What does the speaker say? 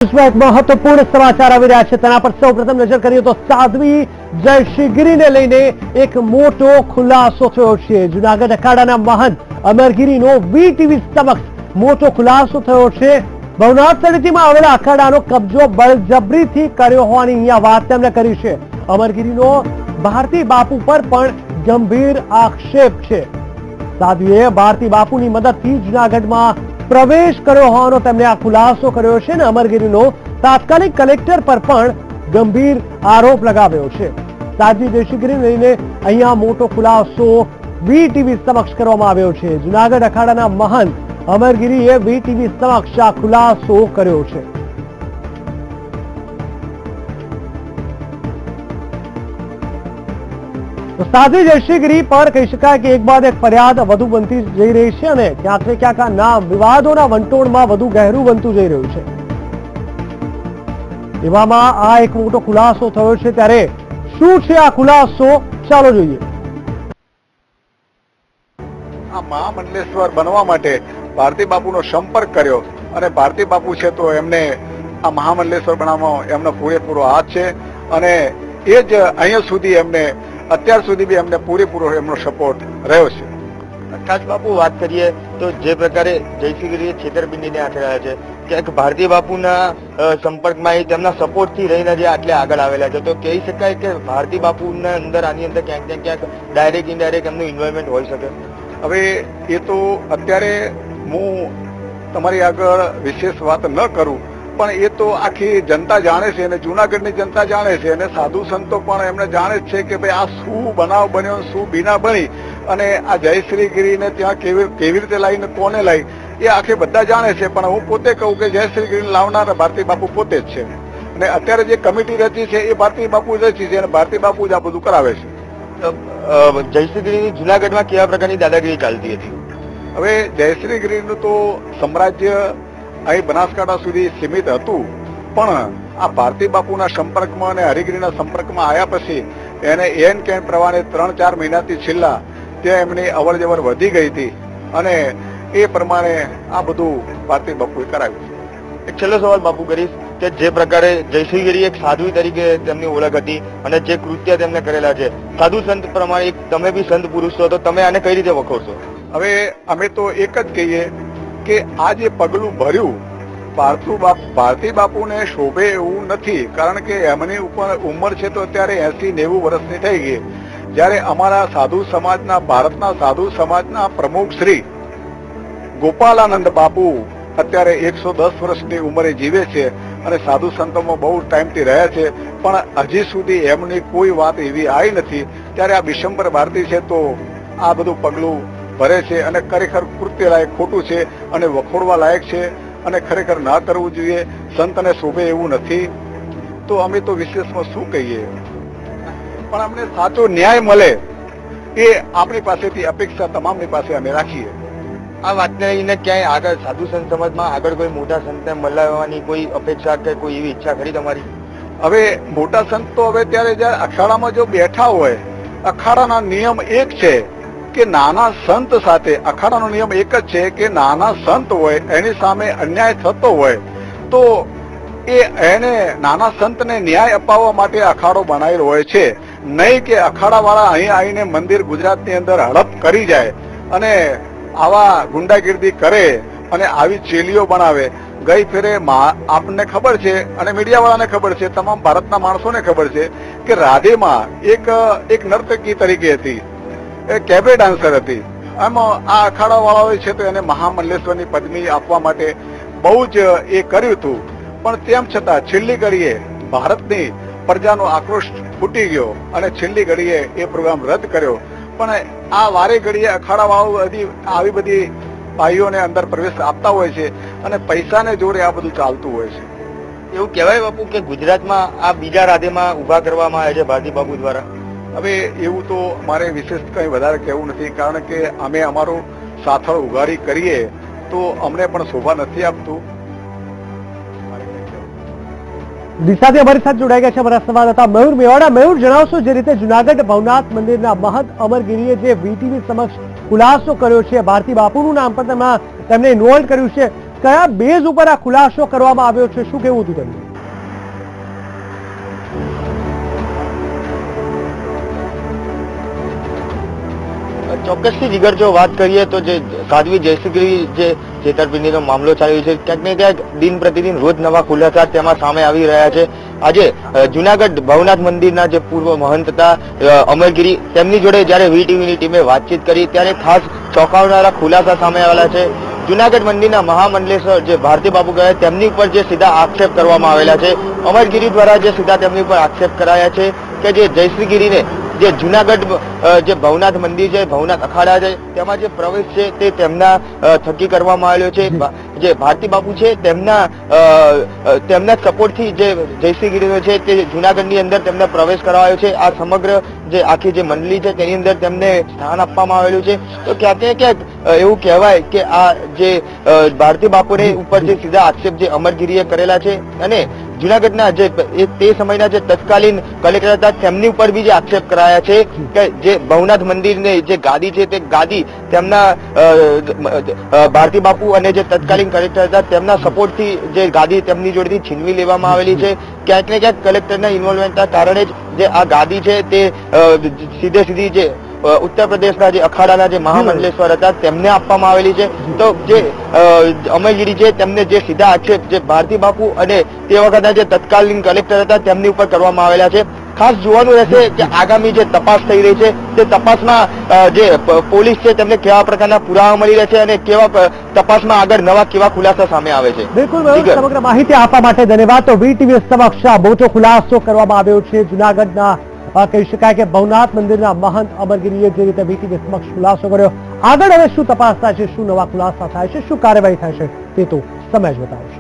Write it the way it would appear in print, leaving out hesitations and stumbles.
एक महत्वपूर्ण समाचार આવી રહ્યા છે તેના પર સૌપ્રથમ નજર કરીએ તો સાધ્વી જયશ્રીગીરીને લઈને એક મોટો ખુલાસો થયો છે। જૂનાગઢ અખાડાના મહંત અમરગીરીનો વીટીવી સમક્ષ મોટો ખુલાસો થયો છે। ભવનાથ તળેટીમાં આવેલા અખાડાનો કબજો બળજબરીથી કર્યો હોવાની અહીંયા વાત તેમણે કરી છે। અમરગીરીનો ભારતી બાપુ પર પણ ગંભીર આક્ષેપ છે। સાધ્વીએ ભારતી બાપુની મદદથી જૂનાગઢમાં પ્રવેશ કર્યો હોવાનો તેમણે આ ખુલાસો કર્યો છે અને અમરગીરીનો તાત્કાલિક કલેક્ટર પર પણ ગંભીર આરોપ લગાવ્યો છે। સાધ્વી જયશ્રીગીરીને લઈને અહીંયા મોટો ખુલાસો વીટીવી સમક્ષ કરવામાં આવ્યો છે। જૂનાગઢ અખાડાના મહંત અમરગીરીએ વીટીવી સમક્ષ આ ખુલાસો કર્યો છે। સાધ્વી જયશ્રીગીરી પર કહી શકાય કે એક બાદ એક ફરિયાદ વધુ બનતી જઈ રહી છે અને ક્યાંક ને ક્યાંક આ નામ વિવાદોના વંટોળમાં વધુ ગહેરું બનતું જઈ રહ્યું છે। એવામાં આ એક મોટો ખુલાસો થયો છે, ત્યારે શું છે આ ખુલાસો, ચાલો જોઈએ। આ મહામંડલેશ્વર બનવા માટે ભારતી બાપુનો સંપર્ક કર્યો અને ભારતી બાપુ છે તો એમને આ મહામંડલેશ્વર બનાવવામાં એમનો પૂરેપૂરો હાથ છે અને એ જ અહીંયા સુધી એમને અત્યાર સુધી બી એમને પૂરેપૂરો એમનો સપોર્ટ રહ્યો છે। ખાસ બાપુ વાત કરીએ તો જે પ્રકારે જયશ્રીગીરીએ છેતરપિંડીને આચર્યા છે, ક્યાંક ભારતી બાપુના સંપર્કમાં તેમના સપોર્ટથી રહીને જે આટલે આગળ આવેલા છે, તો કહી શકાય કે ભારતી બાપુના અંદર આની અંદર ક્યાંક ને ક્યાંક ડાયરેક્ટ ઇનડાયરેક્ટ એમનું ઇન્વોલ્વમેન્ટ હોઈ શકે। હવે એ તો અત્યારે હું તમારી આગળ વિશેષ વાત ન કરું, પણ એ તો આખી જનતા જાણે છે અને જૂનાગઢની જનતા જાણે છે અને સાધુ સંતો પણ એમને જાણે જ છે કે ભાઈ આ શું બનાવ બન્યો, શું બીના બની અને આ જયશ્રીગીરીને ત્યાં કેવી રીતે લાવીને કોને લાવી એ આખે બધા જાણે છે। પણ હું પોતે કહું કે જયશ્રીગીરીને લાવનાર ભારતી બાપુ પોતે જ છે અને અત્યારે જે કમિટી રચી છે એ ભારતી બાપુ જ રચી છે અને ભારતી બાપુ જ આ બધું કરાવે છે। જયશ્રીગીરીની જૂનાગઢમાં કેવા પ્રકારની દાદાગીરી ચાલતી હતી? હવે જયશ્રીગીરીનું તો સામ્રાજ્ય અહીં બનાસકાંઠા સુધી સીમિત હતું, પણ આ ભારતી બાપુના સંપર્કમાં અને હરિગીરીના સંપર્કમાં આવ્યા પછી એને એન કેન પ્રમાણે 3-4 મહિનાથી છેલ્લા ત્યાં એમની અવર જવર વધી ગઈ હતી અને એ પ્રમાણે આ બધું ભારતી બાપુએ કરાવ્યું છે। એક છેલ્લો સવાલ બાપુ કરીશ કે જે પ્રકારે જયશ્રીગીરી એક સાધુ તરીકે તેમની ઓળખ હતી અને જે કૃત્ય તેમને કરેલા છે, સાધુ સંત પ્રમાણે એક તમે બી સંત પુરુષ છો, તો તમે આને કઈ રીતે વખોડશો? હવે અમે તો એક જ કહીએ કે આ જે પગલું ભર્યું ભારતી બાપુને શોભે એવું નથી, કારણ કે એમની ઉપર ઉંમર છે તો અત્યારે 80-90 વર્ષની થઈ ગઈ। જ્યારે અમારા સાધુ સમાજના ભારતના સાધુ સમાજના પ્રમુખ શ્રી ગોપાલાનંદ બાપુ અત્યારે 110 વર્ષની ઉંમરે જીવે છે અને સાધુ સંતોમાં બહુ ટાઈમથી રહ્યા છે, પણ હજી સુધી એમની કોઈ વાત એવી આવી નથી। ત્યારે આ બિશંબર ભારતી છે તો આ બધું પગલું ભરે છે અને ખરેખર કૃત્ય લાયક ખોટું છે અને વખોડવા લાયક છે અને ખરેખર ના કરવું જોઈએ। સંતને શોભે એવું નથી, તો અમે તો વિશેષમાં શું કહીએ, પણ અમને સાચો ન્યાય મળે એ આપણી પાસેથી અપેક્ષા તમામની પાસે અમે રાખીએ। આ વાતને લઈને ક્યાંય આગળ સાધુ સંત સમાજમાં આગળ કોઈ મોટા સંતને મળવાની કોઈ અપેક્ષા કે કોઈ એવી ઈચ્છા ખરી તમારી? હવે મોટા સંત તો હવે ત્યારે જયારે અખાડામાં જો બેઠા હોય, અખાડાના નિયમ એક છે કે નાના સંત સાથે, અખાડાનો નિયમ એક જ છે કે નાના સંત હોય એની સામે અન્યાય થતો હોય તો એને નાના સંતને ન્યાય અપાવવા માટે અખાડો બનાવેલો હોય છે, નહીં કે અખાડાવાળા અહીં આવીને મંદિર ગુજરાતની અંદર હડપ કરી જાય અને આવા ગુંડાગીર્દી કરે અને આવી ચેલીઓ બનાવે। ગઈ ફેરે આપણને ખબર છે અને મીડિયાવાળાને ખબર છે, તમામ ભારતના માણસોને ખબર છે કે રાધેમાં એક નર્તકી તરીકે હતી, એ કેબરે ડાન્સર હતી। આમાં આ અખાડાવાળાઓએ છે તો એને મહામંડલેશ્વરની પદવી આપવા માટે બહુ જ એ કર્યું હતું, પણ તેમ છતાં છેલ્લી ઘડીએ ભારતની પ્રજાનો આક્રોશ ફૂટી ગયો અને છેલ્લી ઘડીએ એ પ્રોગ્રામ રદ કર્યો। પણ આ વારે ઘડીએ અખાડાવાળાઓ આવી બધી ભાઈઓને અંદર પ્રવેશ આપતા હોય છે અને પૈસાને જોડે આ બધું ચાલતું હોય છે। એવું કહેવાય બાપુ કે ગુજરાતમાં આ બીજા રાધેમાં ઉભા કરવામાં આવે છે ભારતી બાપુ દ્વારા? હવે એવું તો મારે વિશેષ કંઈ વધારે કહેવું નથી, કારણ કે અમે અમારું સાથળ ઉઘાડી કરીએ તો અમને પણ શોભા નથી આપતું। દિશાથી અમારી સાથે જોડાઈ ગયા છે અમારા સંવાદદાતા મયુર મેવાડા। મયુર, જણાવશો જે રીતે જૂનાગઢ ભવનાથ મંદિરના મહંત અમરગીરીએ જે વીટીવી સમક્ષ ખુલાસો કર્યો છે, ભારતી બાપુનું નામ પણ તેમણે ઇન્વોલ્વ કર્યું છે, કયા બેઝ ઉપર આ ખુલાસો કરવામાં આવ્યો છે, શું કહેવું હતું તેમનું? ચોક્કસથી જીગર જો વાત કરીએ તો જે સાધ્વી જયશ્રીગીરી જે છેતરપિંડીનો મામલો ચાલી રહ્યો છે, ક્યાંક ને ક્યાંક દિન પ્રતિદિન રોજ નવા ખુલાસા તેમાં સામે આવી રહ્યા છે. આજે જુનાગઢ ભવનાથ મંદિરના જે પૂર્વ મહંત હતા અમરગીરી, તેમની જોડે જયારે વીટીવીની ટીમે વાતચીત કરી ત્યારે ખાસ ચોંકાવનારા ખુલાસા સામે આવેલા છે. જુનાગઢ મંદિરના મહામંડલેશ્વર જે ભારતી બાપુ કહે તેમની ઉપર જે સીધા આક્ષેપ કરવામાં આવેલા છે, અમરગીરી દ્વારા જે સીધા તેમની ઉપર આક્ષેપ કરાયા છે કે જે જયશ્રીગીરીને જે જુનાગઢ જે ભવનાથ મંદિર છે, ભવનાથ અખાડા છે, તેમાં જે પ્રવેશ છે તે તેમના થકી કરવામાં આવેલો છે. જે ભારતી બાપુ છે તેમના સપોર્ટથી જે જયશ્રીગીરીનો છે તે જુનાગઢની અંદર તેમને પ્રવેશ કરાવાયો છે. આ સમગ્ર જે આખી જે મંડળી છે તેની અંદર તેમને સ્થાન આપવામાં આવેલું છે. તો ક્યાંક ને ક્યાંક એવું કહેવાય કે આ જે ભારતી બાપુને ઉપર જે સીધા આક્ષેપ જે અમરગીરીએ કરેલા છે અને જુનાગઢના જે તે સમયના જે તત્કાલીન કલેક્ટર હતા તેમની ઉપર બી જે આક્ષેપ કરાયા છે કે જે ભવનાથ મંદિરની જે ગાદી છે તે ગાદી તેમના ભારતી બાપુ અને જે તત્કાલીન કલેક્ટર હતા તેમના સપોર્ટથી જે ગાદી તેમની જોડેથી છીનવી લેવામાં આવેલી છે. ક્યાંક ને ક્યાંક કલેક્ટરના ઇન્વોલ્વમેન્ટના કારણે જ જે આ ગાદી છે તે સીધે સીધી જે ઉત્તર પ્રદેશના જે અખાડાના જે મહામંડલેશ્વર હતા તેમને આપવામાં આવેલી છે. તો જે અમરગીરી છે તેમને જે સીધા આક્ષેપ જે ભારતી બાપુ અને તે વખતના જે તત્કાલીન કલેક્ટર હતા તેમની ઉપર કરવામાં આવેલા છે. ખાસ જોવાનું રહેશે કે આગામી જે તપાસ થઈ રહી છે તે તપાસમાં જે પોલીસ છે તેમને કેવા પ્રકારના પુરાવા મળી રહે છે અને કેવા તપાસમાં આગળ નવા કેવા ખુલાસા સામે આવે છે. બિલકુલ, સમગ્ર માહિતી આપવા માટે ધન્યવાદ. તો વીટીવી સમક્ષ મોટો ખુલાસો કરવામાં આવ્યો છે. જુનાગઢના કહી શકાય કે ભવનાથ મંદિરના મહંત અમરગીરીએ જે રીતે વીટીવી સમક્ષ ખુલાસો કર્યો, આગળ હવે શું તપાસ થાય છે, શું નવા ખુલાસા થાય છે, શું કાર્યવાહી થાય છે તે તો સમય જ બતાવશે.